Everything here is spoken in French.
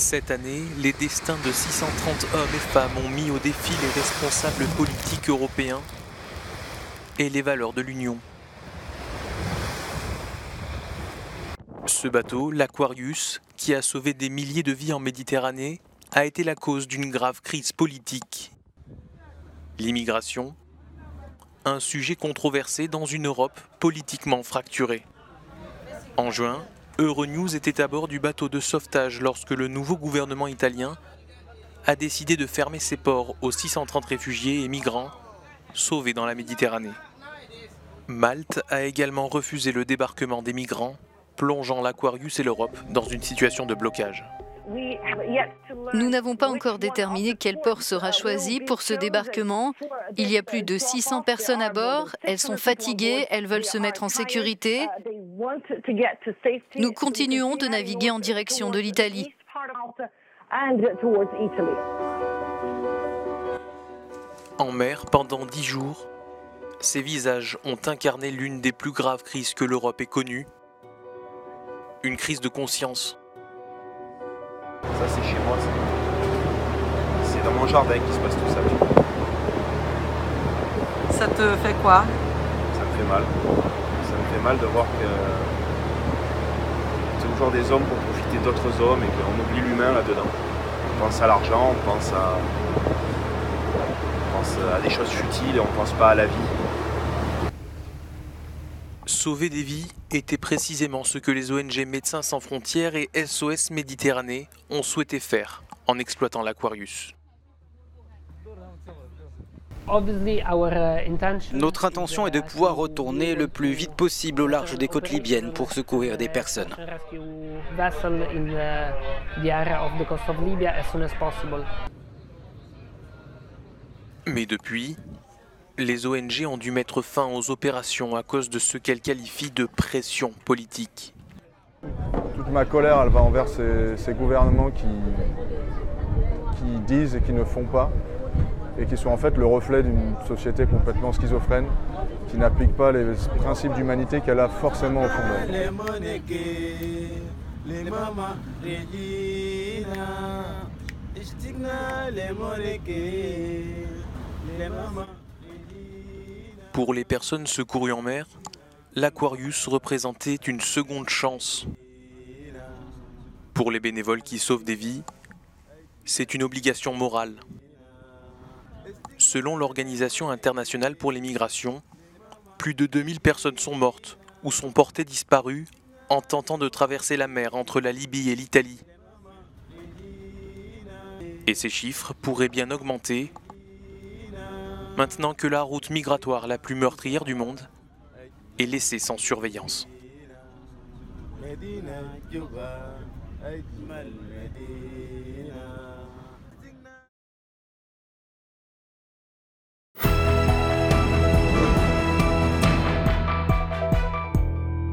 Cette année, les destins de 630 hommes et femmes ont mis au défi les responsables politiques européens et les valeurs de l'Union. Ce bateau, l'Aquarius, qui a sauvé des milliers de vies en Méditerranée, a été la cause d'une grave crise politique. L'immigration, un sujet controversé dans une Europe politiquement fracturée. En juin, Euronews était à bord du bateau de sauvetage lorsque le nouveau gouvernement italien a décidé de fermer ses ports aux 630 réfugiés et migrants sauvés dans la Méditerranée. Malte a également refusé le débarquement des migrants, plongeant l'Aquarius et l'Europe dans une situation de blocage. Nous n'avons pas encore déterminé quel port sera choisi pour ce débarquement. Il y a plus de 600 personnes à bord, elles sont fatiguées, elles veulent se mettre en sécurité. Nous continuons de naviguer en direction de l'Italie. En mer, pendant 10 jours, ces visages ont incarné l'une des plus graves crises que l'Europe ait connue. Une crise de conscience. Ça c'est chez moi, c'est dans mon jardin qu'il se passe tout ça. Ça te fait quoi? Ça me fait mal. Ça me fait mal de voir que c'est toujours des hommes pour profiter d'autres hommes et qu'on oublie l'humain là-dedans. On pense à l'argent, on pense à des choses futiles et on pense pas à la vie. Sauver des vies était précisément ce que les ONG Médecins sans frontières et SOS Méditerranée ont souhaité faire en exploitant l'Aquarius. Notre intention est de pouvoir retourner le plus vite possible au large des côtes libyennes pour secourir des personnes. Mais depuis, les ONG ont dû mettre fin aux opérations à cause de ce qu'elles qualifient de pression politique. Toute ma colère, elle va envers ces gouvernements qui disent et qui ne font pas, et qui sont en fait le reflet d'une société complètement schizophrène, qui n'applique pas les principes d'humanité qu'elle a forcément au fond d'elle. Pour les personnes secourues en mer, l'Aquarius représentait une seconde chance. Pour les bénévoles qui sauvent des vies, c'est une obligation morale. Selon l'Organisation internationale pour les migrations, plus de 2000 personnes sont mortes ou sont portées disparues en tentant de traverser la mer entre la Libye et l'Italie. Et ces chiffres pourraient bien augmenter maintenant que la route migratoire la plus meurtrière du monde est laissée sans surveillance. Medina, Cuba, Ajmal Medina.